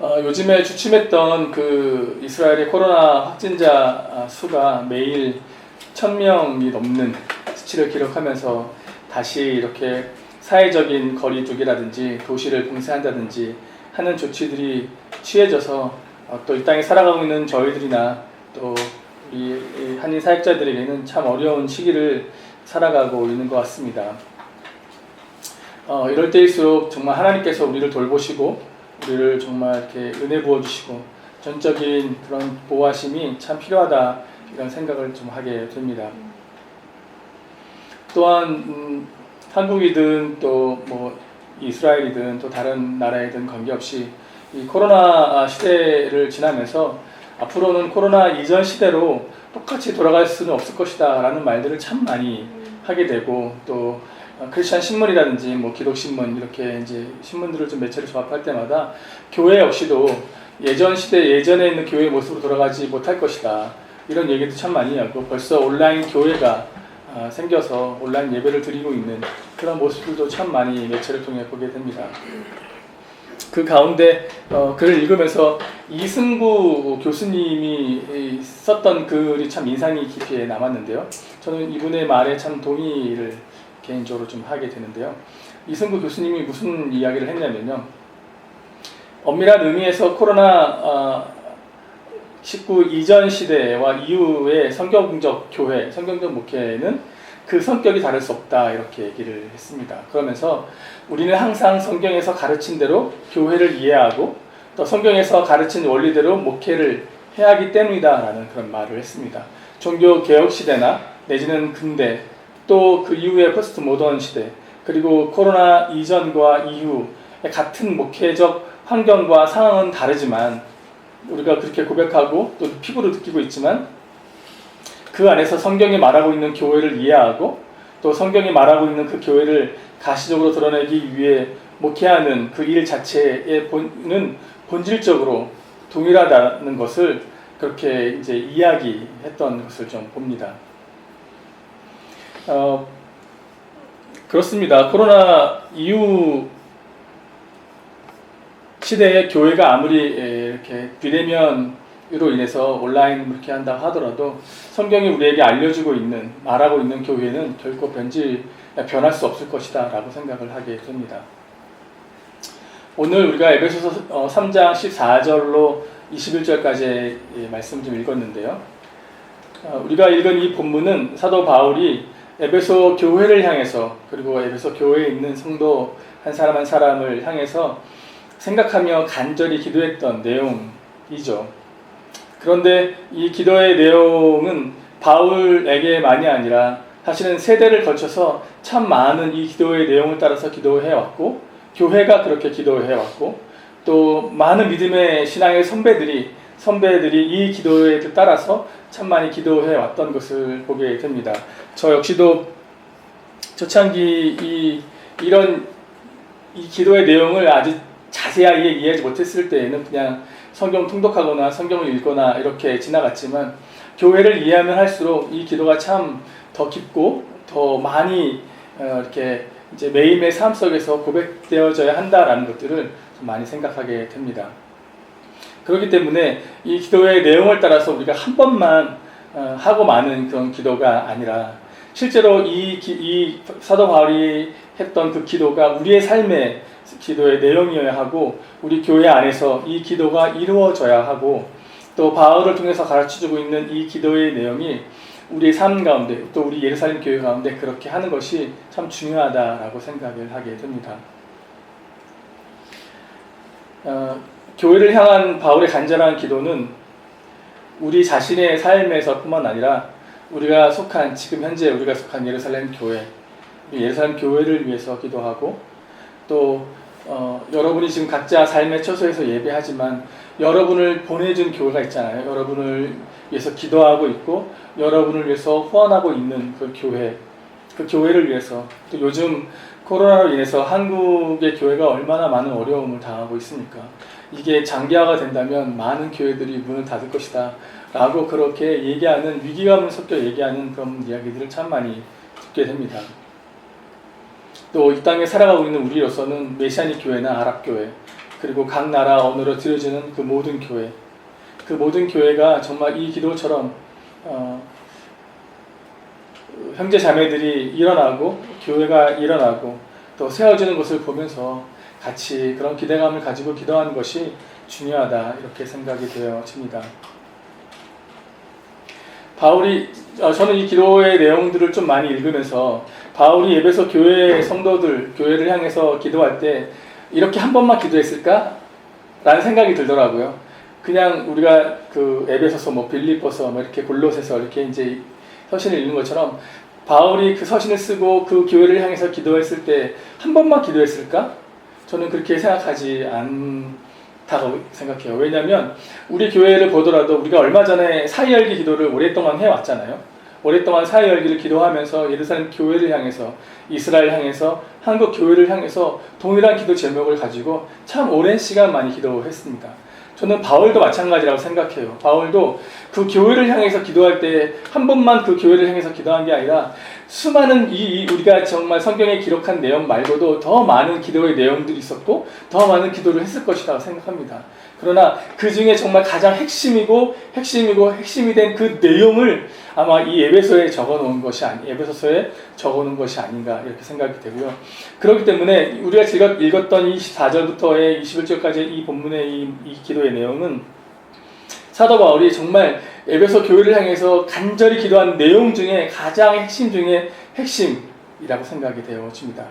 요즘에 주춤했던 그 이스라엘의 코로나 확진자 수가 매일 1000명이 넘는 수치를 기록하면서 다시 이렇게 사회적인 거리 두기라든지 도시를 봉쇄한다든지 하는 조치들이 취해져서 또 이 땅에 살아가고 있는 저희들이나 또 우리 한인 사역자들에게는 참 어려운 시기를 살아가고 있는 것 같습니다. 이럴 때일수록 정말 하나님께서 우리를 돌보시고 우리를 정말 이렇게 은혜 부어주시고 전적인 그런 보호하심이 참 필요하다 이런 생각을 좀 하게 됩니다. 또한 한국이든 또 뭐 이스라엘이든 또 다른 나라이든 관계없이 이 코로나 시대를 지나면서 앞으로는 코로나 이전 시대로 똑같이 돌아갈 수는 없을 것이다 라는 말들을 참 많이 하게 되고 또 크리스천 신문이라든지 뭐 기독신문 이렇게 이제 신문들을 좀 매체를 조합할 때마다 교회 역시도 예전 시대 예전에 있는 교회의 모습으로 돌아가지 못할 것이다 이런 얘기도 참 많이 하고 벌써 온라인 교회가 생겨서 온라인 예배를 드리고 있는 그런 모습들도 참 많이 매체를 통해 보게 됩니다. 그 가운데 글을 읽으면서 이승구 교수님이 썼던 글이 참 인상이 깊이 남았는데요. 저는 이분의 말에 참 동의를 개인적으로 좀 하게 되는데요. 이승구 교수님이 무슨 이야기를 했냐면요. 엄밀한 의미에서 코로나 19 이전 시대와 이후의 성경적 교회, 성경적 목회는 그 성격이 다를 수 없다 이렇게 얘기를 했습니다. 그러면서 우리는 항상 성경에서 가르친 대로 교회를 이해하고 또 성경에서 가르친 원리대로 목회를 해야 하기 때문이다 라는 그런 말을 했습니다. 종교 개혁 시대나 내지는 근대 또 그 이후의 포스트 모던 시대 그리고 코로나 이전과 이후 같은 목회적 환경과 상황은 다르지만 우리가 그렇게 고백하고 또 피부로 느끼고 있지만 그 안에서 성경이 말하고 있는 교회를 이해하고 또 성경이 말하고 있는 그 교회를 가시적으로 드러내기 위해 목회하는 그 일 자체의 본질적으로 동일하다는 것을 그렇게 이제 이야기했던 것을 좀 봅니다. 그렇습니다. 코로나 이후 시대의 교회가 아무리 이렇게 비대면으로 인해서 온라인 이렇게 한다 하더라도 성경이 우리에게 알려주고 있는 말하고 있는 교회는 결코 변할 수 없을 것이다 라고 생각을 하게 됩니다. 오늘 우리가 에베소서 3장 14절로 21절까지의 말씀 좀 읽었는데요. 우리가 읽은 이 본문은 사도 바울이 에베소 교회를 향해서 그리고 에베소 교회에 있는 성도 한 사람 한 사람을 향해서 생각하며 간절히 기도했던 내용이죠. 그런데 이 기도의 내용은 바울에게만이 아니라 사실은 세대를 거쳐서 참 많은 이 기도의 내용을 따라서 기도해왔고 교회가 그렇게 기도해왔고 또 많은 믿음의 신앙의 선배들이 이 기도에 따라서 참 많이 기도해왔던 것을 보게 됩니다. 저 역시도 초창기 이런 기도의 내용을 아주 자세하게 이해하지 못했을 때에는 그냥 성경 통독하거나 성경을 읽거나 이렇게 지나갔지만 교회를 이해하면 할수록 이 기도가 참 더 깊고 더 많이 이렇게 이제 매일매일 삶 속에서 고백되어져야 한다라는 것들을 좀 많이 생각하게 됩니다. 그렇기 때문에 이 기도의 내용을 따라서 우리가 한 번만 하고 마는 그런 기도가 아니라 실제로 이 사도 바울이 했던 그 기도가 우리의 삶의 기도의 내용이어야 하고 우리 교회 안에서 이 기도가 이루어져야 하고 또 바울을 통해서 가르쳐주고 있는 이 기도의 내용이 우리의 삶 가운데 또 우리 예루살렘 교회 가운데 그렇게 하는 것이 참 중요하다라고 생각을 하게 됩니다. 교회를 향한 바울의 간절한 기도는 우리 자신의 삶에서 뿐만 아니라 지금 현재 우리가 속한 예루살렘 교회, 예루살렘 교회를 위해서 기도하고 또 여러분이 지금 각자 삶의 처소에서 예배하지만 여러분을 보내준 교회가 있잖아요. 여러분을 위해서 기도하고 있고 여러분을 위해서 후원하고 있는 그 교회, 그 교회를 위해서 또 요즘 코로나로 인해서 한국의 교회가 얼마나 많은 어려움을 당하고 있습니까? 이게 장기화가 된다면 많은 교회들이 문을 닫을 것이다 라고 그렇게 얘기하는 위기감을 섞여 얘기하는 그런 이야기들을 참 많이 듣게 됩니다. 또 이 땅에 살아가고 있는 우리로서는 메시아닉 교회나 아랍 교회 그리고 각 나라 언어로 드려지는 그 모든 교회, 그 모든 교회가 정말 이 기도처럼 형제 자매들이 일어나고 교회가 일어나고 또 세워지는 것을 보면서 같이 그런 기대감을 가지고 기도하는 것이 중요하다, 이렇게 생각이 되어집니다. 바울이 저는 이 기도의 내용들을 좀 많이 읽으면서 바울이 에베소 교회 성도들, 교회를 향해서 기도할 때 이렇게 한 번만 기도했을까? 라는 생각이 들더라고요. 그냥 우리가 그 에베소서, 빌립보서, 이렇게 골로새서 이렇게 이제 서신을 읽는 것처럼 바울이 그 서신을 쓰고 그 교회를 향해서 기도했을 때 한 번만 기도했을까? 저는 그렇게 생각하지 않다고 생각해요. 왜냐하면 우리 교회를 보더라도 우리가 얼마 전에 사이 열기 기도를 오랫동안 해왔잖아요. 오랫동안 사이 열기를 기도하면서 예루살렘 교회를 향해서, 이스라엘 향해서, 한국 교회를 향해서 동일한 기도 제목을 가지고 참 오랜 시간 많이 기도했습니다. 저는 바울도 마찬가지라고 생각해요. 바울도 그 교회를 향해서 기도할 때 한 번만 그 교회를 향해서 기도한 게 아니라 수많은 우리가 정말 성경에 기록한 내용 말고도 더 많은 기도의 내용들이 있었고 더 많은 기도를 했을 것이라고 생각합니다. 그러나 그 중에 정말 가장 핵심이 된 그 내용을 아마 이 에베소서에 적어놓은 것이 아닌가, 이렇게 생각이 되고요. 그렇기 때문에 우리가 지금 읽었던 24절부터의 21절까지 이 본문의 이 기도의 내용은 사도 바울이 정말 에베소 교회를 향해서 간절히 기도한 내용 중에 가장 핵심 중에 핵심이라고 생각이 되어집니다.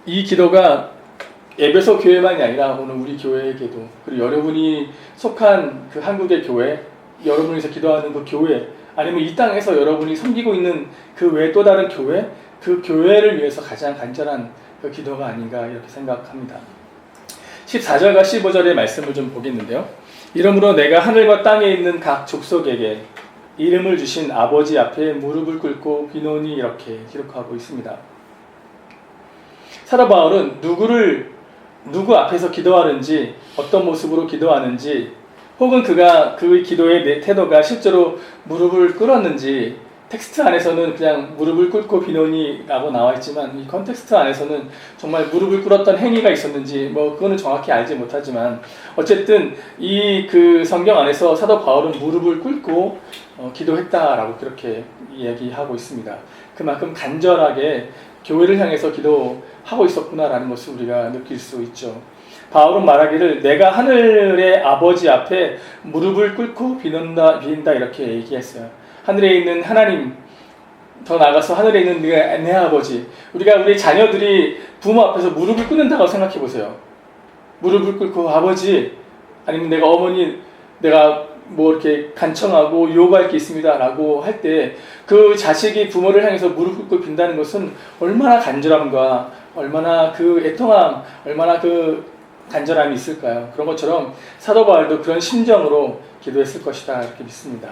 이 기도가 에베소 교회만이 아니라 오늘 우리 교회에게도, 그리고 여러분이 속한 그 한국의 교회, 여러분이서 기도하는 그 교회, 아니면 이 땅에서 여러분이 섬기고 있는 그 외 또 다른 교회, 그 교회를 위해서 가장 간절한 그 기도가 아닌가, 이렇게 생각합니다. 14절과 15절의 말씀을 좀 보겠는데요. 이러므로 내가 하늘과 땅에 있는 각 족속에게 이름을 주신 아버지 앞에 무릎을 꿇고 비노니, 이렇게 기록하고 있습니다. 사도 바울은 누구 앞에서 기도하는지, 어떤 모습으로 기도하는지, 혹은 그가 그 기도의 태도가 실제로 무릎을 꿇었는지, 텍스트 안에서는 그냥 무릎을 꿇고 비노니라고 나와 있지만 이 컨텍스트 안에서는 정말 무릎을 꿇었던 행위가 있었는지 그거는 정확히 알지 못하지만 어쨌든 이 그 성경 안에서 사도 바울은 무릎을 꿇고 기도했다라고 그렇게 이야기하고 있습니다. 그만큼 간절하게 교회를 향해서 기도하고 있었구나라는 것을 우리가 느낄 수 있죠. 바울은 말하기를 내가 하늘의 아버지 앞에 무릎을 꿇고 비는다 이렇게 얘기했어요. 하늘에 있는 하나님, 더 나아가서 하늘에 있는 내 아버지, 우리 자녀들이 부모 앞에서 무릎을 꿇는다고 생각해 보세요. 무릎을 꿇고 아버지, 아니면 내가 어머니, 내가 이렇게 간청하고 요구할 게 있습니다 라고 할 때 그 자식이 부모를 향해서 무릎 꿇고 빈다는 것은 얼마나 간절함과 얼마나 그 애통함, 얼마나 그 간절함이 있을까요? 그런 것처럼 사도 바울도 그런 심정으로 기도했을 것이다, 이렇게 믿습니다.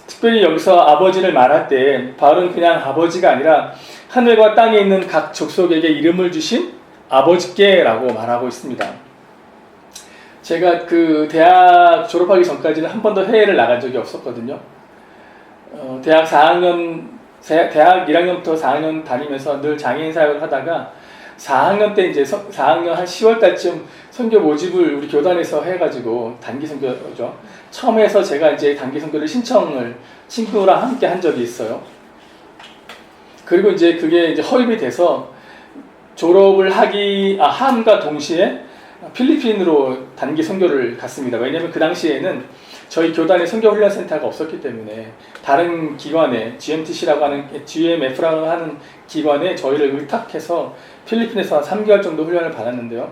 특별히 여기서 아버지를 말할 때 바울은 그냥 아버지가 아니라 하늘과 땅에 있는 각 족속에게 이름을 주신 아버지께라고 말하고 있습니다. 제가 그 대학 졸업하기 전까지는 한 번도 해외를 나간 적이 없었거든요. 대학 1학년부터 4학년 다니면서 늘 장애인 사역을 하다가 4학년 때 이제 4학년 한 10월 달쯤 선교 모집을 우리 교단에서 해가지고 단기 선교죠. 처음 해서 제가 이제 단기 선교를 신청을 친구랑 함께 한 적이 있어요. 그리고 이제 그게 이제 허입이 돼서 졸업을 함과 동시에 필리핀으로 단기 선교를 갔습니다. 왜냐하면 그 당시에는 저희 교단에 선교훈련센터가 없었기 때문에 다른 기관에 GMTC라고 하는 GMF라고 하는 기관에 저희를 의탁해서 필리핀에서 한 3개월 정도 훈련을 받았는데요.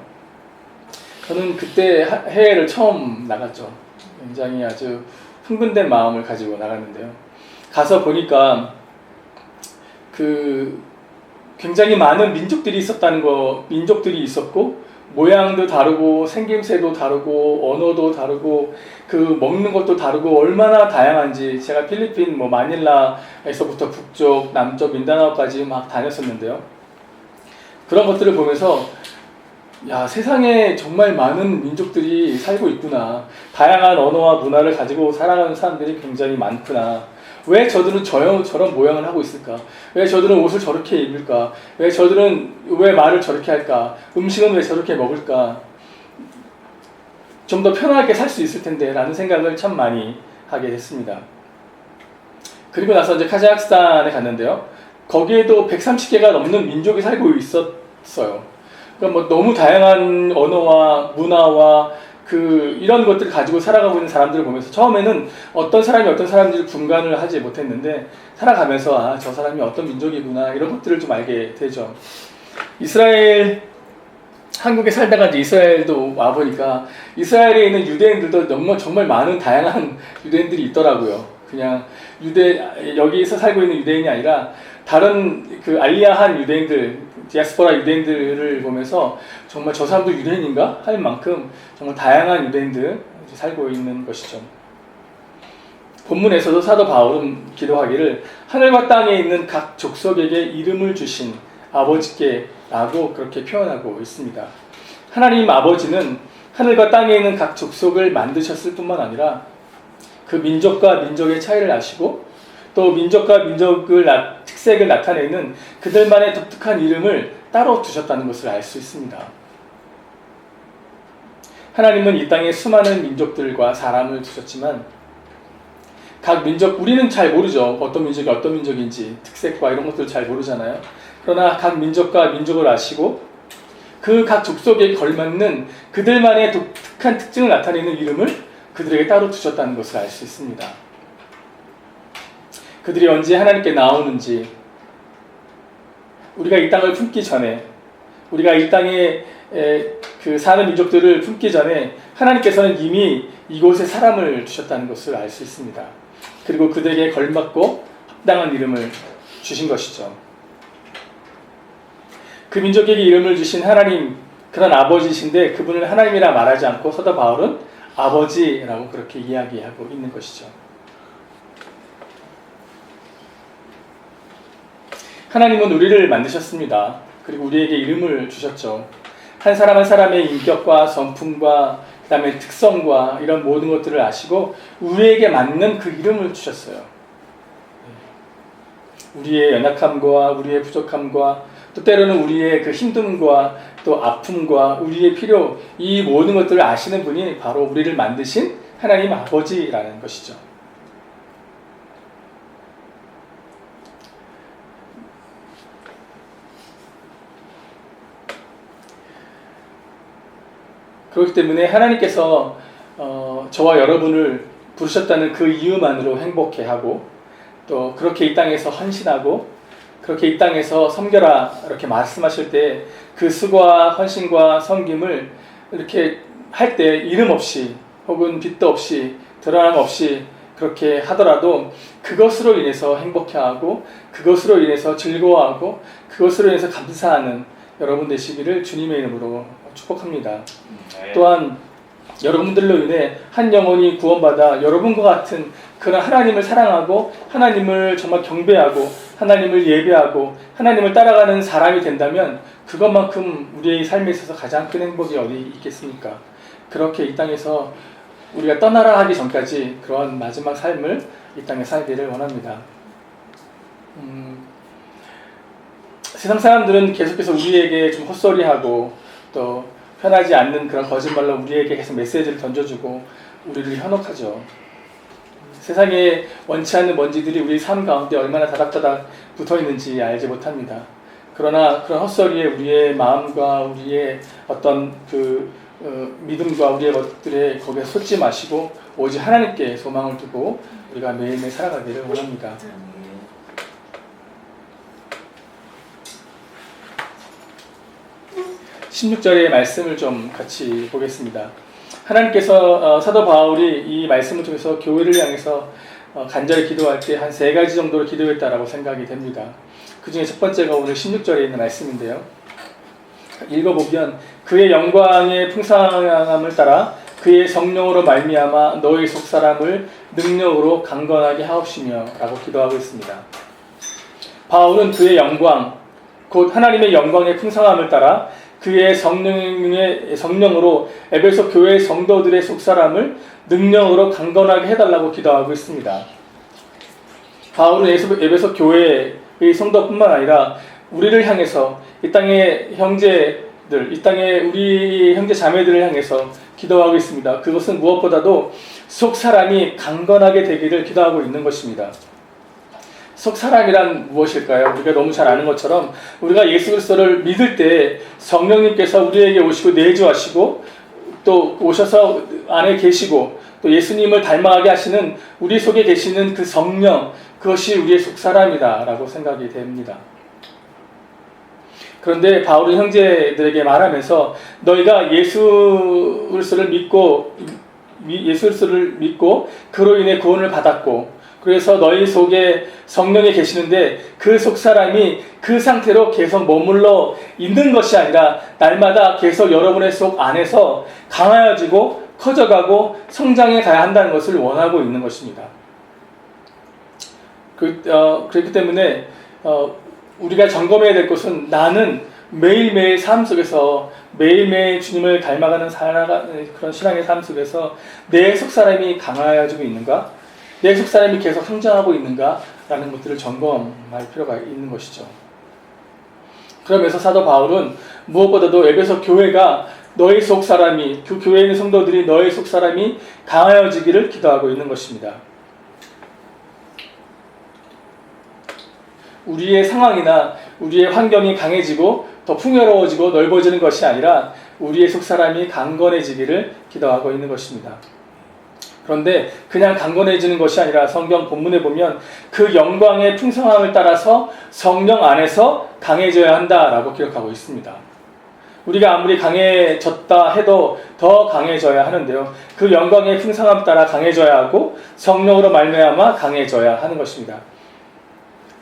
저는 그때 해외를 처음 나갔죠. 굉장히 아주 흥분된 마음을 가지고 나갔는데요. 가서 보니까 굉장히 많은 민족들이 있었고 모양도 다르고 생김새도 다르고 언어도 다르고 먹는 것도 다르고 얼마나 다양한지 제가 필리핀 마닐라에서부터 북쪽, 남쪽 민다나오까지 막 다녔었는데요. 그런 것들을 보면서 세상에 정말 많은 민족들이 살고 있구나. 다양한 언어와 문화를 가지고 살아가는 사람들이 굉장히 많구나. 왜 저들은 저런 모양을 하고 있을까? 왜 저들은 옷을 저렇게 입을까? 왜 저들은 왜 말을 저렇게 할까? 음식은 왜 저렇게 먹을까? 좀 더 편하게 살 수 있을 텐데 라는 생각을 참 많이 하게 됐습니다. 그리고 나서 이제 카자흐스탄에 갔는데요. 거기에도 130개가 넘는 민족이 살고 있었어요. 그러니까 뭐 너무 다양한 언어와 문화와 이런 것들을 가지고 살아가고 있는 사람들을 보면서 처음에는 어떤 사람이 어떤 사람인지를 분간을 하지 못했는데 살아가면서 저 사람이 어떤 민족이구나 이런 것들을 좀 알게 되죠. 한국에 살다가 이제 이스라엘도 와보니까 이스라엘에 있는 유대인들도 정말 많은 다양한 유대인들이 있더라고요. 그냥 여기서 살고 있는 유대인이 아니라 다른 알리아한 유대인들, 디아스포라 유대인들을 보면서 정말 저 사람도 유대인인가? 할 만큼 정말 다양한 유대인들 살고 있는 것이죠. 본문에서도 사도 바울은 기도하기를 하늘과 땅에 있는 각 족속에게 이름을 주신 아버지께 라고 그렇게 표현하고 있습니다. 하나님 아버지는 하늘과 땅에 있는 각 족속을 만드셨을 뿐만 아니라 그 민족과 민족의 차이를 아시고 또 민족과 민족의 특색을 나타내는 그들만의 독특한 이름을 따로 두셨다는 것을 알 수 있습니다. 하나님은 이 땅에 수많은 민족들과 사람을 두셨지만 각 민족, 우리는 잘 모르죠. 어떤 민족이 어떤 민족인지 특색과 이런 것들을 잘 모르잖아요. 그러나 각 민족과 민족을 아시고 그 각 족속에 걸맞는 그들만의 독특한 특징을 나타내는 이름을 그들에게 따로 두셨다는 것을 알 수 있습니다. 그들이 언제 하나님께 나오는지, 우리가 이 땅을 품기 전에, 우리가 이 땅에 사는 민족들을 품기 전에 하나님께서는 이미 이곳에 사람을 주셨다는 것을 알 수 있습니다. 그리고 그들에게 걸맞고 합당한 이름을 주신 것이죠. 그 민족에게 이름을 주신 하나님, 그런 아버지이신데 그분을 하나님이라 말하지 않고 사도 바울은 아버지라고 그렇게 이야기하고 있는 것이죠. 하나님은 우리를 만드셨습니다. 그리고 우리에게 이름을 주셨죠. 한 사람 한 사람의 인격과 성품과 그 다음에 특성과 이런 모든 것들을 아시고 우리에게 맞는 그 이름을 주셨어요. 우리의 연약함과 우리의 부족함과 또 때로는 우리의 그 힘듦과 또 아픔과 우리의 필요, 이 모든 것들을 아시는 분이 바로 우리를 만드신 하나님 아버지라는 것이죠. 그렇기 때문에 하나님께서 저와 여러분을 부르셨다는 그 이유만으로 행복해하고 또 그렇게 이 땅에서 헌신하고 그렇게 이 땅에서 섬겨라 이렇게 말씀하실 때 그 수고와 헌신과 섬김을 이렇게 할 때 이름 없이 혹은 빚도 없이 드러남 없이 그렇게 하더라도 그것으로 인해서 행복해하고 그것으로 인해서 즐거워하고 그것으로 인해서 감사하는 여러분 되시기를 주님의 이름으로 축복합니다. 또한 여러분들로 인해 한 영혼이 구원받아 여러분과 같은 그런 하나님을 사랑하고 하나님을 정말 경배하고 하나님을 예배하고 하나님을 따라가는 사람이 된다면 그것만큼 우리의 삶에 있어서 가장 큰 행복이 어디 있겠습니까? 그렇게 이 땅에서 우리가 떠나라 하기 전까지 그런 마지막 삶을 이 땅에 살기를 원합니다. 세상 사람들은 계속해서 우리에게 좀 헛소리하고 또 편하지 않는 그런 거짓말로 우리에게 계속 메시지를 던져주고 우리를 현혹하죠. 세상에 원치 않는 먼지들이 우리 삶 가운데 얼마나 다닥다닥 붙어있는지 알지 못합니다. 그러나 그런 헛소리에 우리의 마음과 우리의 어떤 믿음과 우리의 것들에 거기에 쏟지 마시고 오직 하나님께 소망을 두고 우리가 매일매일 살아가기를 원합니다. 16절의 말씀을 좀 같이 보겠습니다. 하나님께서 사도 바울이 이 말씀을 통해서 교회를 향해서 간절히 기도할 때 한 3가지 정도로 기도했다라고 생각이 됩니다. 그 중에 첫 번째가 오늘 16절에 있는 말씀인데요. 읽어보면 그의 영광의 풍성함을 따라 그의 성령으로 말미암아 너희 속사람을 능력으로 강건하게 하옵시며 라고 기도하고 있습니다. 바울은 그의 영광, 곧 하나님의 영광의 풍성함을 따라 그의 성령으로 에베소 교회 성도들의 속사람을 능력으로 강건하게 해달라고 기도하고 있습니다. 바울은 에베소 교회의 성도뿐만 아니라 우리를 향해서 이 땅의 형제들, 이 땅의 우리 형제 자매들을 향해서 기도하고 있습니다. 그것은 무엇보다도 속 사람이 강건하게 되기를 기도하고 있는 것입니다. 속 사람이란 무엇일까요? 우리가 너무 잘 아는 것처럼 우리가 예수 그리스도를 믿을 때 성령님께서 우리에게 오시고 내주하시고 또 오셔서 안에 계시고 또 예수님을 닮아가게 하시는 우리 속에 계시는 그 성령, 그것이 우리의 속 사람이다라고 생각이 됩니다. 그런데 바울은 형제들에게 말하면서 너희가 예수 그리스도를 믿고 그로 인해 구원을 받았고 그래서 너희 속에 성령이 계시는데 그 속 사람이 그 상태로 계속 머물러 있는 것이 아니라 날마다 계속 여러분의 속 안에서 강하여지고 커져가고 성장해 가야 한다는 것을 원하고 있는 것입니다. 그렇기 때문에 우리가 점검해야 될 것은 나는 매일매일 삶 속에서 매일매일 주님을 닮아가는 그런 신앙의 삶 속에서 내 속사람이 강하여지고 있는가? 내 속사람이 계속 성장하고 있는가? 라는 것들을 점검할 필요가 있는 것이죠. 그러면서 사도 바울은 무엇보다도 에베소 교회가 너희 속사람이, 그 교회에 있는 성도들이 너희 속사람이 강하여지기를 기도하고 있는 것입니다. 우리의 상황이나 우리의 환경이 강해지고 더 풍요로워지고 넓어지는 것이 아니라 우리의 속사람이 강건해지기를 기도하고 있는 것입니다. 그런데 그냥 강건해지는 것이 아니라 성경 본문에 보면 그 영광의 풍성함을 따라서 성령 안에서 강해져야 한다라고 기록하고 있습니다. 우리가 아무리 강해졌다 해도 더 강해져야 하는데요. 그 영광의 풍성함 따라 강해져야 하고 성령으로 말미암아 강해져야 하는 것입니다.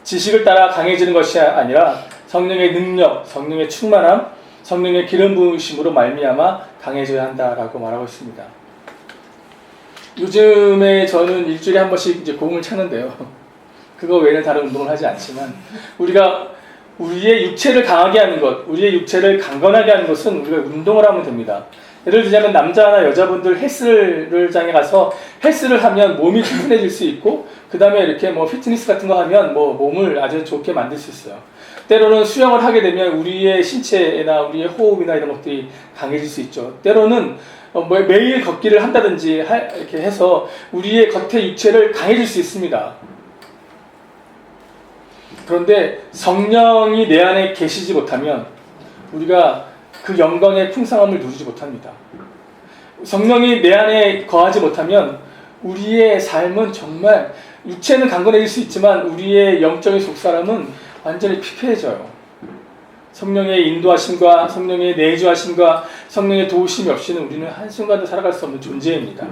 지식을 따라 강해지는 것이 아니라 성령의 능력, 성령의 충만함, 성령의 기름 부으심으로 말미암아 강해져야 한다라고 말하고 있습니다. 요즘에 저는 일주일에 한 번씩 이제 공을 차는데요. 그거 외에는 다른 운동을 하지 않지만 우리가 우리의 육체를 강하게 하는 것, 우리의 육체를 강건하게 하는 것은 우리가 운동을 하면 됩니다. 예를 들자면 남자나 여자분들 헬스장에 가서 헬스를 하면 몸이 튼튼해질 수 있고 그 다음에 이렇게 뭐 피트니스 같은 거 하면 뭐 몸을 아주 좋게 만들 수 있어요. 때로는 수영을 하게 되면 우리의 신체나 우리의 호흡이나 이런 것들이 강해질 수 있죠. 때로는 매일 걷기를 한다든지 이렇게 해서 우리의 겉의 육체를 강해질 수 있습니다. 그런데 성령이 내 안에 계시지 못하면 우리가 그 영광의 풍성함을 누리지 못합니다. 성령이 내 안에 거하지 못하면 우리의 삶은 정말 육체는 강건해질 수 있지만 우리의 영적인 속사람은 완전히 피폐해져요. 성령의 인도하심과 성령의 내주하심과 성령의 도우심이 없이는 우리는 한순간도 살아갈 수 없는 존재입니다.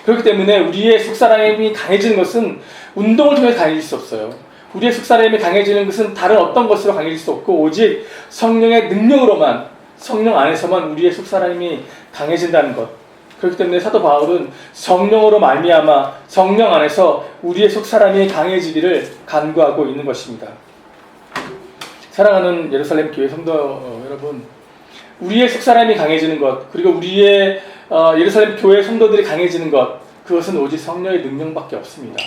그렇기 때문에 우리의 속사람이 강해지는 것은 운동을 통해 강해질 수 없어요. 우리의 속사람이 강해지는 것은 다른 어떤 것으로 강해질 수 없고 오직 성령의 능력으로만, 성령 안에서만 우리의 속사람이 강해진다는 것. 그렇기 때문에 사도 바울은 성령으로 말미암아 성령 안에서 우리의 속사람이 강해지기를 간구하고 있는 것입니다. 사랑하는 예루살렘 교회 성도 여러분, 우리의 속사람이 강해지는 것, 그리고 우리의 예루살렘 교회 성도들이 강해지는 것, 그것은 오직 성령의 능력밖에 없습니다.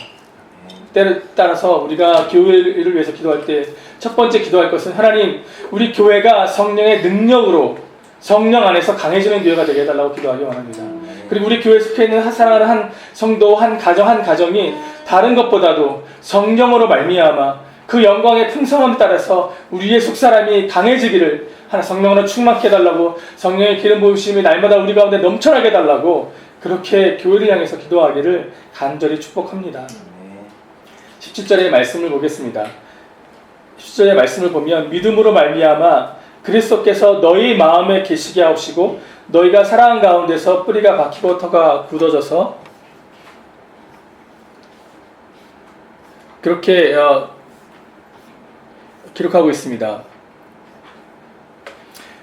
때를 따라서 우리가 교회를 위해서 기도할 때 첫 번째 기도할 것은 하나님, 우리 교회가 성령의 능력으로 성령 안에서 강해지는 교회가 되게 해달라고 기도하기 원합니다. 그리고 우리 교회 속에 있는 사랑하는 한 성도, 한 가정이 다른 것보다도 성령으로 말미암아 그 영광의 풍성함에 따라서 우리의 속사람이 강해지기를 하나 성령으로 충만케 해달라고, 성령의 기름 부으심이 날마다 우리 가운데 넘쳐나게 해달라고 그렇게 교회를 향해서 기도하기를 간절히 축복합니다. 17절의 말씀을 보겠습니다. 17절의 말씀을 보면 믿음으로 말미암아 그리스도께서 너희 마음에 계시게 하시고 너희가 사랑 가운데서 뿌리가 박히고 터가 굳어져서 그렇게 기록하고 있습니다.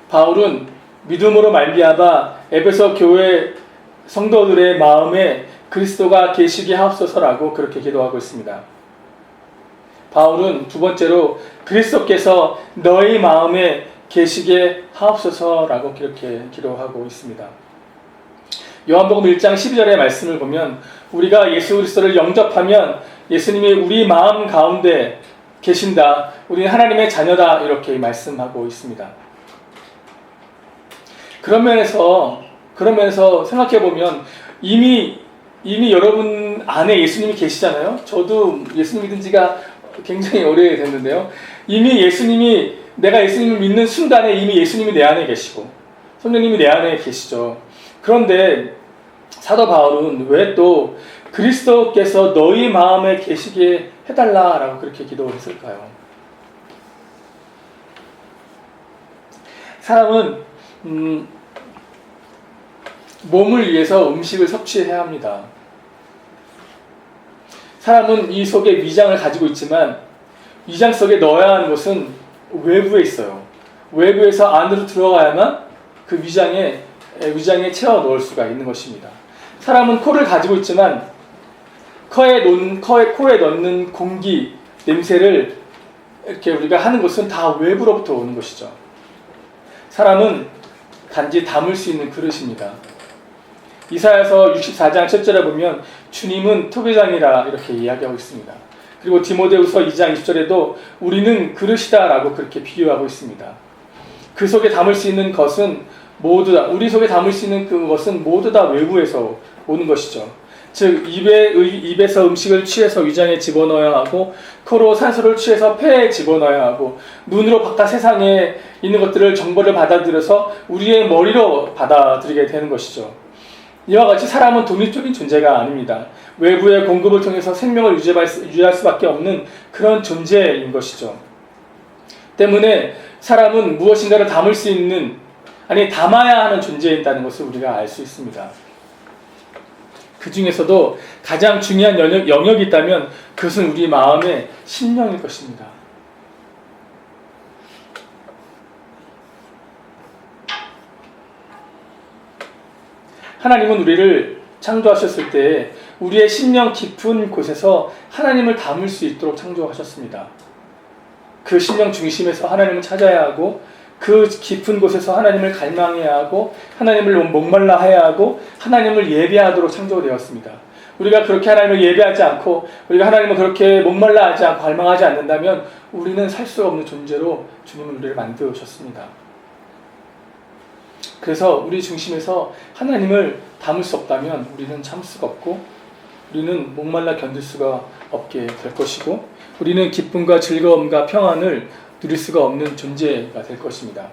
바울은 믿음으로 말미암아 에베소 교회 성도들의 마음에 그리스도가 계시게 하옵소서라고 그렇게 기도하고 있습니다. 바울은 두 번째로 그리스도께서 너희 마음에 계시게 하옵소서라고 그렇게 기도하고 있습니다. 요한복음 1장 12절의 말씀을 보면 우리가 예수 그리스도를 영접하면 예수님이 우리 마음 가운데 계신다. 우리는 하나님의 자녀다. 이렇게 말씀하고 있습니다. 그런 면에서 생각해 보면 이미 여러분 안에 예수님이 계시잖아요. 저도 예수님 믿은 지가 굉장히 오래됐는데요. 내가 예수님을 믿는 순간에 이미 예수님이 내 안에 계시고 성령님이 내 안에 계시죠. 그런데 사도 바울은 왜 또 그리스도께서 너희 마음에 계시게 해달라라고 그렇게 기도를 했을까요? 사람은 몸을 위해서 음식을 섭취해야 합니다. 사람은 이 속에 위장을 가지고 있지만 위장 속에 넣어야 하는 것은 외부에 있어요. 외부에서 안으로 들어가야만 그 위장에 채워 넣을 수가 있는 것입니다. 사람은 코를 가지고 있지만 코에 넣는 공기, 냄새를 이렇게 우리가 하는 것은 다 외부로부터 오는 것이죠. 사람은 단지 담을 수 있는 그릇입니다. 이사야서 64장 7절에 보면 주님은 토기장이라 이렇게 이야기하고 있습니다. 그리고 디모데후서 2장 20절에도 우리는 그릇이다 라고 그렇게 비유하고 있습니다. 그 속에 담을 수 있는 것은 모두 다, 우리 속에 담을 수 있는 그것은 모두 다 외부에서 오는 것이죠. 즉 입에서 음식을 취해서 위장에 집어넣어야 하고 코로 산소를 취해서 폐에 집어넣어야 하고 눈으로 바깥 세상에 있는 것들을 정보를 받아들여서 우리의 머리로 받아들이게 되는 것이죠. 이와 같이 사람은 독립적인 존재가 아닙니다. 외부의 공급을 통해서 생명을 유지할 수밖에 없는 그런 존재인 것이죠. 때문에 사람은 무엇인가를 담을 수 있는, 담아야 하는 존재인다는 것을 우리가 알 수 있습니다. 그 중에서도 가장 중요한 영역이 있다면 그것은 우리 마음의 심령일 것입니다. 하나님은 우리를 창조하셨을 때 우리의 심령 깊은 곳에서 하나님을 담을 수 있도록 창조하셨습니다. 그 심령 중심에서 하나님을 찾아야 하고 그 깊은 곳에서 하나님을 갈망해야 하고 하나님을 목말라 해야 하고 하나님을 예배하도록 창조되었습니다. 우리가 그렇게 하나님을 예배하지 않고 우리가 하나님을 그렇게 목말라 하지 않고 갈망하지 않는다면 우리는 살 수 없는 존재로 주님은 우리를 만드셨습니다. 그래서 우리 중심에서 하나님을 담을 수 없다면 우리는 참을 수가 없고 우리는 목말라 견딜 수가 없게 될 것이고 우리는 기쁨과 즐거움과 평안을 누릴 수가 없는 존재가 될 것입니다.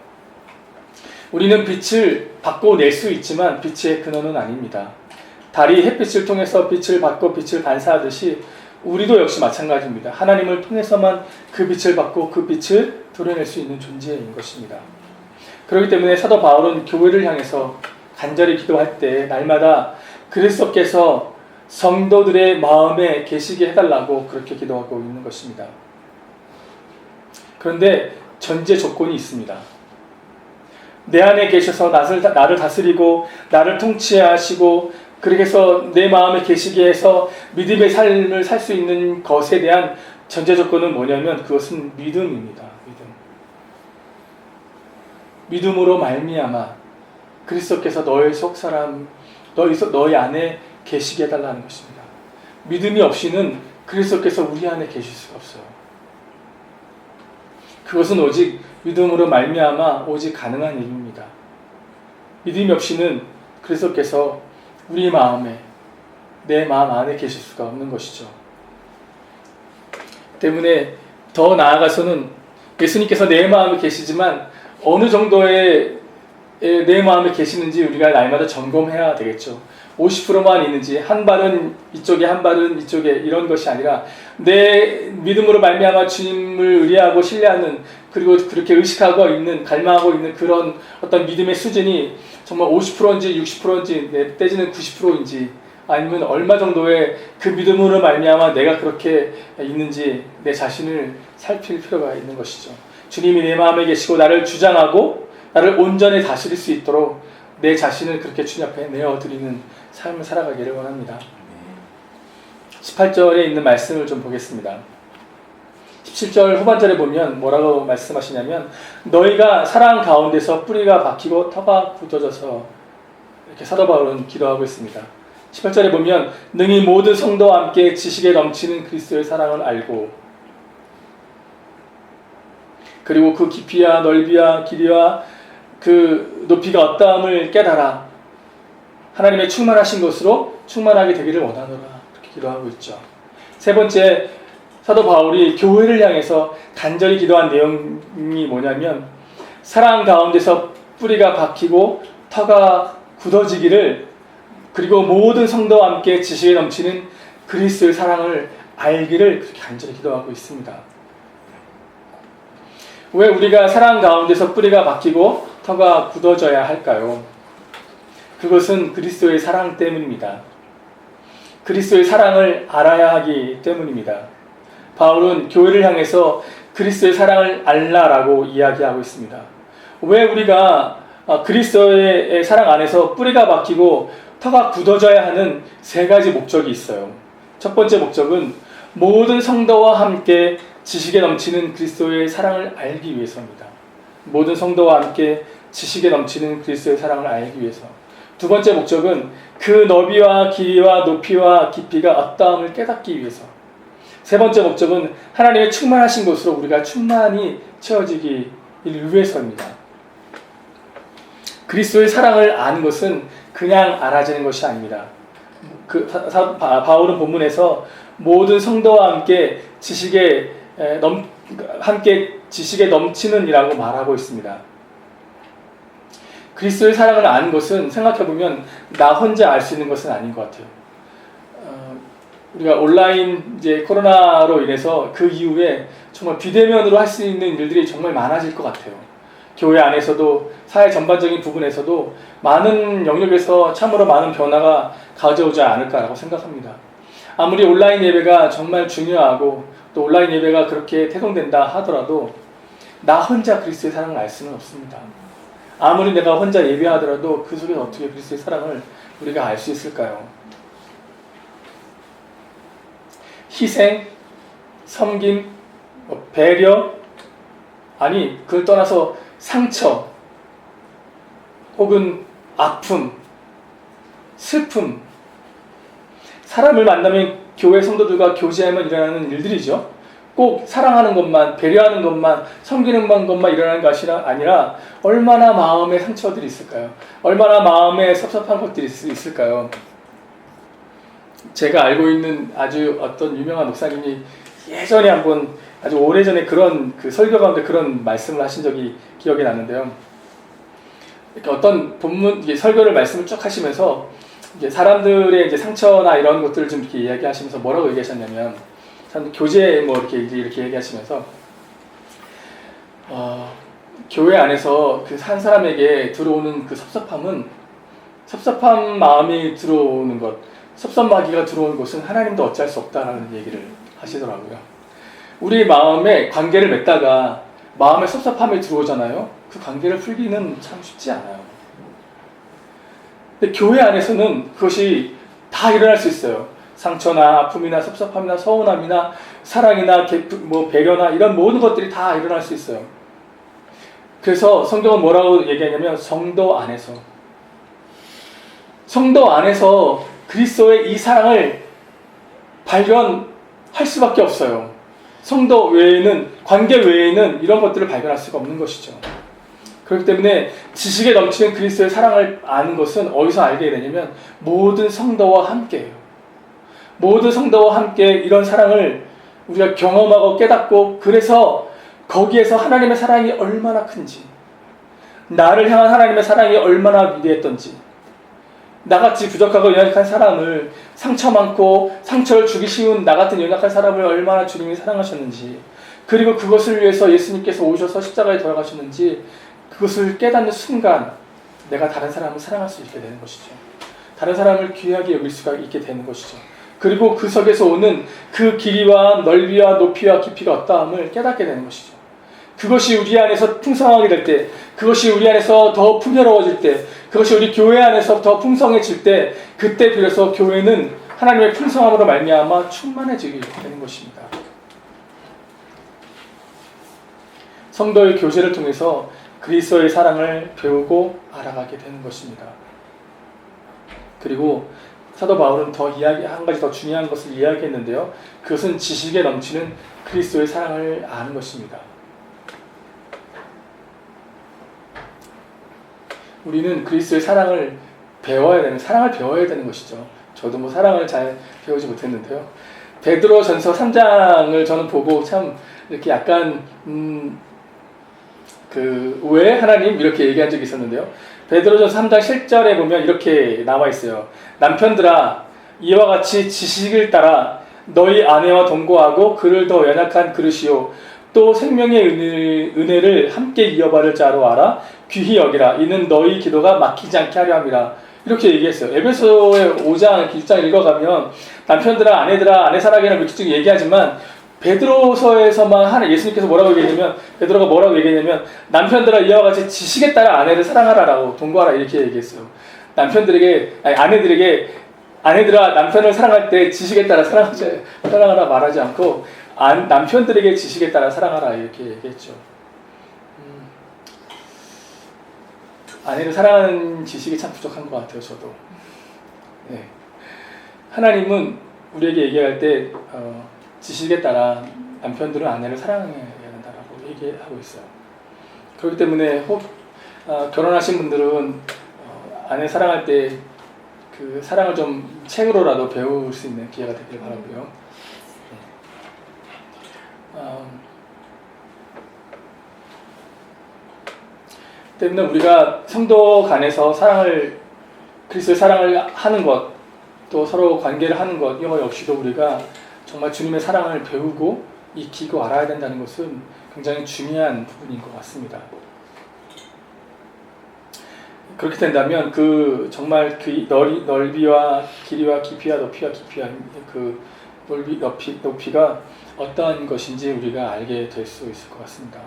우리는 빛을 받고 낼 수 있지만 빛의 근원은 아닙니다. 달이 햇빛을 통해서 빛을 받고 빛을 반사하듯이 우리도 역시 마찬가지입니다. 하나님을 통해서만 그 빛을 받고 그 빛을 드러낼 수 있는 존재인 것입니다. 그렇기 때문에 사도 바울은 교회를 향해서 간절히 기도할 때 날마다 그리스도께서 성도들의 마음에 계시게 해달라고 그렇게 기도하고 있는 것입니다. 그런데 전제 조건이 있습니다. 내 안에 계셔서 나를 다스리고 나를 통치하시고 그렇게 해서 내 마음에 계시게 해서 믿음의 삶을 살 수 있는 것에 대한 전제 조건은 뭐냐면 그것은 믿음입니다. 믿음으로 말미암아 그리스도께서 너희 안에 계시게 해달라는 것입니다. 믿음이 없이는 그리스도께서 우리 안에 계실 수가 없어요. 그것은 오직 믿음으로 말미암아 오직 가능한 일입니다. 믿음이 없이는 그리스도께서 우리 마음에 내 마음 안에 계실 수가 없는 것이죠. 때문에 더 나아가서는 예수님께서 내 마음에 계시지만 어느 정도의 내 마음에 계시는지 우리가 날마다 점검해야 되겠죠. 50%만 있는지 한 발은 이쪽에 한 발은 이쪽에 이런 것이 아니라 내 믿음으로 말미암아 주님을 의뢰하고 신뢰하는 그리고 그렇게 의식하고 있는 갈망하고 있는 그런 어떤 믿음의 수준이 정말 50%인지 60%인지 내지는 90%인지 아니면 얼마 정도의 그 믿음으로 말미암아 내가 그렇게 있는지 내 자신을 살필 필요가 있는 것이죠. 주님이 내 마음에 계시고 나를 주장하고 나를 온전히 다스릴 수 있도록 내 자신을 그렇게 주님 앞에 내어드리는 삶을 살아가기를 원합니다. 18절에 있는 말씀을 좀 보겠습니다. 17절 후반절에 보면 뭐라고 말씀하시냐면 너희가 사랑 가운데서 뿌리가 박히고 터가 굳어져서 이렇게 사도 바울은 기도하고 있습니다. 18절에 보면 능히 모든 성도와 함께 지식에 넘치는 그리스도의 사랑을 알고, 그리고 그 깊이와 넓이와 길이와 그 높이가 어떠함을 깨달아 하나님의 충만하신 것으로 충만하게 되기를 원하노라, 그렇게 기도하고 있죠. 세 번째, 사도 바울이 교회를 향해서 간절히 기도한 내용이 뭐냐면 사랑 가운데서 뿌리가 박히고 터가 굳어지기를, 그리고 모든 성도와 함께 지식에 넘치는 그리스도의 사랑을 알기를 그렇게 간절히 기도하고 있습니다. 왜 우리가 사랑 가운데서 뿌리가 박히고 터가 굳어져야 할까요? 그것은 그리스도의 사랑 때문입니다. 그리스도의 사랑을 알아야 하기 때문입니다. 바울은 교회를 향해서 그리스도의 사랑을 알라라고 이야기하고 있습니다. 왜 우리가 그리스도의 사랑 안에서 뿌리가 박히고 터가 굳어져야 하는 세 가지 목적이 있어요. 첫 번째 목적은 모든 성도와 함께 지식에 넘치는 그리스도의 사랑을 알기 위해서입니다. 모든 성도와 함께 지식에 넘치는 그리스도의 사랑을 알기 위해서. 두 번째 목적은 그 너비와 길이와 높이와 깊이가 어떠함을 깨닫기 위해서. 세 번째 목적은 하나님의 충만하신 것으로 우리가 충만히 채워지기 위해서입니다. 그리스도의 사랑을 아는 것은 그냥 알아지는 것이 아닙니다. 바울은 본문에서 모든 성도와 함께 지식에 넘치는 이라고 말하고 있습니다. 그리스도의 사랑을 아는 것은 생각해보면 나 혼자 알 수 있는 것은 아닌 것 같아요. 우리가 온라인 이제 코로나로 인해서 그 이후에 정말 비대면으로 할 수 있는 일들이 정말 많아질 것 같아요. 교회 안에서도 사회 전반적인 부분에서도 많은 영역에서 참으로 많은 변화가 가져오지 않을까라고 생각합니다. 아무리 온라인 예배가 정말 중요하고 또 온라인 예배가 그렇게 태동된다 하더라도 나 혼자 그리스도의 사랑을 알 수는 없습니다. 아무리 내가 혼자 예배하더라도 그 속에서 어떻게 그리스도의 사랑을 우리가 알 수 있을까요? 희생, 섬김, 배려, 아니 그걸 떠나서 상처 혹은 아픔, 슬픔, 사람을 만나면 교회 성도들과 교제하면 일어나는 일들이죠. 꼭 사랑하는 것만, 배려하는 것만, 섬기는 것만 일어나는 것이 아니라 얼마나 마음에 상처들이 있을까요? 얼마나 마음에 섭섭한 것들이 있을까요? 제가 알고 있는 아주 어떤 유명한 목사님이 예전에 한번 아주 오래전에 그런 그 설교 가운데 그런 말씀을 하신 적이 기억이 나는데요. 이렇게 어떤 본문 설교를 말씀을 쭉 하시면서 이제 사람들의 이제 상처나 이런 것들을 좀 이렇게 이야기하시면서 뭐라고 얘기하셨냐면, 교제 뭐 이렇게 얘기하시면서 교회 안에서 그 한 사람에게 들어오는 그 섭섭한 마음이 들어오는 것, 섭섭마귀가 들어오는 것은 하나님도 어찌할 수 없다라는 얘기를 하시더라고요. 우리 마음에 관계를 맺다가 마음에 섭섭함이 들어오잖아요. 그 관계를 풀기는 참 쉽지 않아요. 근데 교회 안에서는 그것이 다 일어날 수 있어요. 상처나 아픔이나 섭섭함이나 서운함이나 사랑이나 배려나 이런 모든 것들이 다 일어날 수 있어요. 그래서 성경은 뭐라고 얘기하냐면 성도 안에서 그리스도의 이 사랑을 발견할 수밖에 없어요. 성도 외에는, 관계 외에는 이런 것들을 발견할 수가 없는 것이죠. 그렇기 때문에 지식에 넘치는 그리스도의 사랑을 아는 것은 어디서 알게 되냐면 모든 성도와 함께예요. 모든 성도와 함께 이런 사랑을 우리가 경험하고 깨닫고, 그래서 거기에서 하나님의 사랑이 얼마나 큰지, 나를 향한 하나님의 사랑이 얼마나 위대했던지, 나같이 부족하고 연약한 사람을, 상처 많고 상처를 주기 쉬운 나같은 연약한 사람을 얼마나 주님이 사랑하셨는지, 그리고 그것을 위해서 예수님께서 오셔서 십자가에 돌아가셨는지, 그것을 깨닫는 순간 내가 다른 사람을 사랑할 수 있게 되는 것이죠. 다른 사람을 귀하게 여길 수가 있게 되는 것이죠. 그리고 그 속에서 오는 그 길이와 넓이와 높이와 깊이가 어떠함을 깨닫게 되는 것이죠. 그것이 우리 안에서 풍성하게 될 때, 그것이 우리 안에서 더 풍요로워질 때, 그것이 우리 교회 안에서 더 풍성해질 때, 그때 비로소 교회는 하나님의 풍성함으로 말미암아 충만해지게 되는 것입니다. 성도의 교제를 통해서 그리스도의 사랑을 배우고 알아가게 되는 것입니다. 그리고 사도 바울은 한 가지 더 중요한 것을 이야기했는데요. 그것은 지식에 넘치는 그리스도의 사랑을 아는 것입니다. 우리는 그리스도의 사랑을 사랑을 배워야 되는 것이죠. 저도 뭐 사랑을 잘 배우지 못했는데요. 베드로전서 3장을 저는 보고 참 이렇게 약간 왜 하나님 이렇게 얘기한 적이 있었는데요. 베드로전서 3장 7절에 보면 이렇게 나와 있어요. 남편들아, 이와 같이 지식을 따라 너희 아내와 동거하고 그를 더 연약한 그릇이요 또 생명의 은혜를 함께 이어받을 자로 알아 귀히 여기라. 이는 너희 기도가 막히지 않게 하려 함이라. 이렇게 얘기했어요. 에베소의 5장, 1장 읽어가면 남편들아, 아내들아, 아내 사랑이라 이렇게 쭉 얘기하지만 베드로서에서만 예수님께서 베드로가 뭐라고 얘기했냐면 남편들아 이와 같이 지식에 따라 아내를 사랑하라라고 동거하라 이렇게 얘기했어요. 아내들아 남편을 사랑할 때 지식에 따라 사랑하라 말하지 않고 남편들에게 지식에 따라 사랑하라 이렇게 얘기했죠. 아내를 사랑하는 지식이 참 부족한 것 같아요. 저도. 네. 하나님은 우리에게 얘기할 때 지식에 따라 남편들은 아내를 사랑해야 된다라고 얘기하고 있어요. 그렇기 때문에 결혼하신 분들은 아내 사랑할 때 그 사랑을 좀 책으로라도 배울 수 있는 기회가 되길 바라고요. 때문에 우리가 성도 간에서 그리스도의 사랑을 하는 것, 또 서로 관계를 하는 것, 이거 역시도 우리가 정말 주님의 사랑을 배우고 익히고 알아야 된다는 것은 굉장히 중요한 부분인 것 같습니다. 그렇게 된다면 정말 넓이와 길이와 깊이와 높이와 높이가 어떠한 것인지 우리가 알게 될 수 있을 것 같습니다.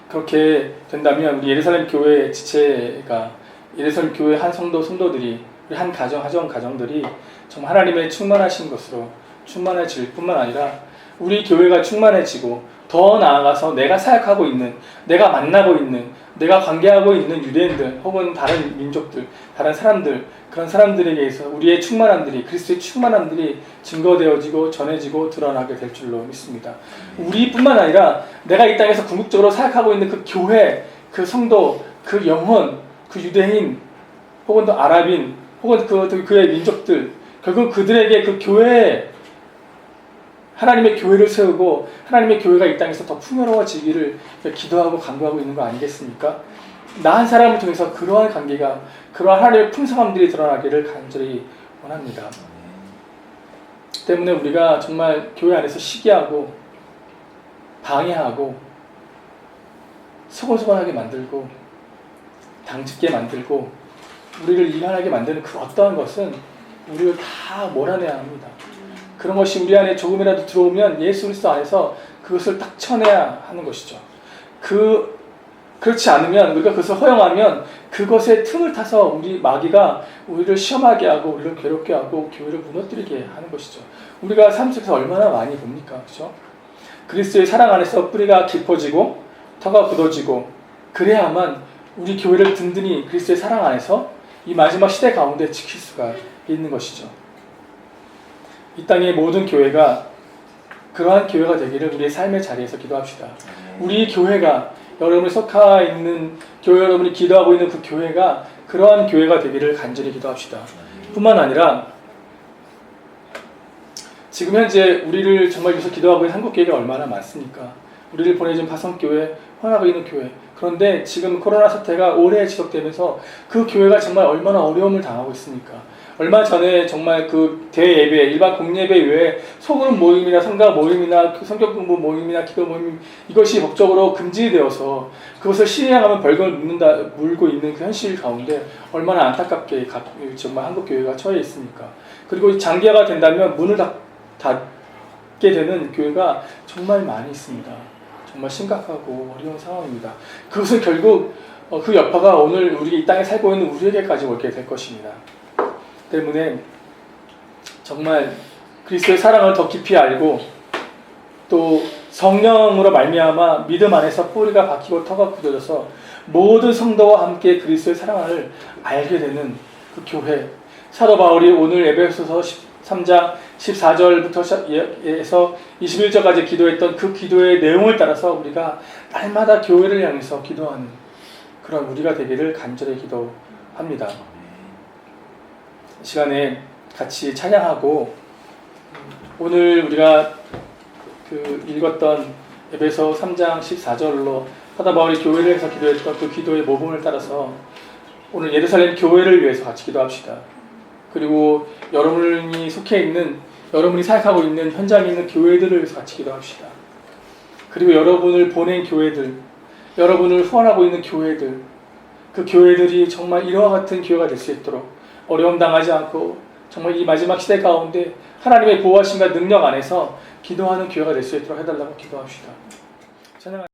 그렇게 된다면 우리 예루살렘 교회 지체가 예루살렘 교회 한 성도들이 우리 한 가정들이 정말 하나님의 충만하신 것으로 충만해질 뿐만 아니라 우리 교회가 충만해지고 더 나아가서 내가 사역하고 있는, 내가 만나고 있는, 내가 관계하고 있는 유대인들 혹은 다른 민족들, 다른 사람들, 그런 사람들에게 있어 우리의 충만함들이, 그리스도의 충만함들이 증거되어지고 전해지고 드러나게 될 줄로 믿습니다. 우리뿐만 아니라 내가 이 땅에서 궁극적으로 사역하고 있는 그 교회, 그 성도, 그 영혼, 그 유대인 혹은 또 아랍인 혹은 그의 민족들, 결국 그들에게 그 교회에 하나님의 교회를 세우고 하나님의 교회가 이 땅에서 더 풍요로워지기를 기도하고 간구하고 있는 거 아니겠습니까? 나 한 사람을 통해서 그러한 관계가, 그러한 하나님의 풍성함들이 드러나기를 간절히 원합니다. 때문에 우리가 정말 교회 안에서 시기하고 방해하고 소곤소곤하게 만들고 당짓게 만들고 우리를 이만하게 만드는 그 어떠한 것은 우리를 다 몰아내야 합니다. 그런 것이 우리 안에 조금이라도 들어오면 예수 그리스도 안에서 그것을 딱 쳐내야 하는 것이죠. 그렇지 않으면, 우리가 그것을 허용하면 그것의 틈을 타서 우리 마귀가 우리를 시험하게 하고 우리를 괴롭게 하고 교회를 무너뜨리게 하는 것이죠. 우리가 삶 속에서 얼마나 많이 봅니까? 그렇죠? 그리스도의 사랑 안에서 뿌리가 깊어지고 터가 굳어지고 그래야만 우리 교회를 든든히 그리스도의 사랑 안에서 이 마지막 시대 가운데 지킬 수가 있는 것이죠. 이 땅의 모든 교회가 그러한 교회가 되기를 우리의 삶의 자리에서 기도합시다. 우리 교회가, 여러분이 속하 있는 교회, 여러분이 기도하고 있는 그 교회가 그러한 교회가 되기를 간절히 기도합시다. 뿐만 아니라 지금 현재 우리를 정말 위해서 기도하고 있는 한국교회가 얼마나 많습니까? 우리를 보내준 파송교회, 헌하고 있는 교회. 그런데 지금 코로나 사태가 오래 지속되면서 그 교회가 정말 얼마나 어려움을 당하고 있습니까? 얼마 전에 정말 그 대예배, 일반 공예배 외에 소그룹 모임이나 성가 모임이나 성경 공부 모임이나 기도 모임, 이것이 법적으로 금지되어서 그것을 시행하면 벌금을 물고 있는 그 현실 가운데 얼마나 안타깝게 정말 한국 교회가 처해 있습니까? 그리고 장기화가 된다면 문을 닫게 되는 교회가 정말 많이 있습니다. 정말 심각하고 어려운 상황입니다. 그것은 결국 그 여파가 오늘 우리 이 땅에 살고 있는 우리에게까지 오게 될 것입니다. 때문에 정말 그리스도의 사랑을 더 깊이 알고 또 성령으로 말미암아 믿음 안에서 뿌리가 박히고 터가 굳어져서 모든 성도와 함께 그리스도의 사랑을 알게 되는 그 교회, 사도 바울이 오늘 에베소서 13장 14절부터 21절까지 기도했던 그 기도의 내용을 따라서 우리가 날마다 교회를 향해서 기도하는 그런 우리가 되기를 간절히 기도합니다. 이 시간에 같이 찬양하고 오늘 우리가 읽었던 에베소 3장 14절로 사도 바울이 교회를 해서 기도했던 그 기도의 모범을 따라서 오늘 예루살렘 교회를 위해서 같이 기도합시다. 그리고 여러분이 속해 있는, 여러분이 사역하고 있는 현장에 있는 교회들을 위해서 같이 기도합시다. 그리고 여러분을 보낸 교회들, 여러분을 후원하고 있는 교회들, 그 교회들이 정말 이와 같은 교회가 될 수 있도록 어려움 당하지 않고 정말 이 마지막 시대 가운데 하나님의 보호하심과 능력 안에서 기도하는 교회가 될 수 있도록 해달라고 기도합시다. 찬양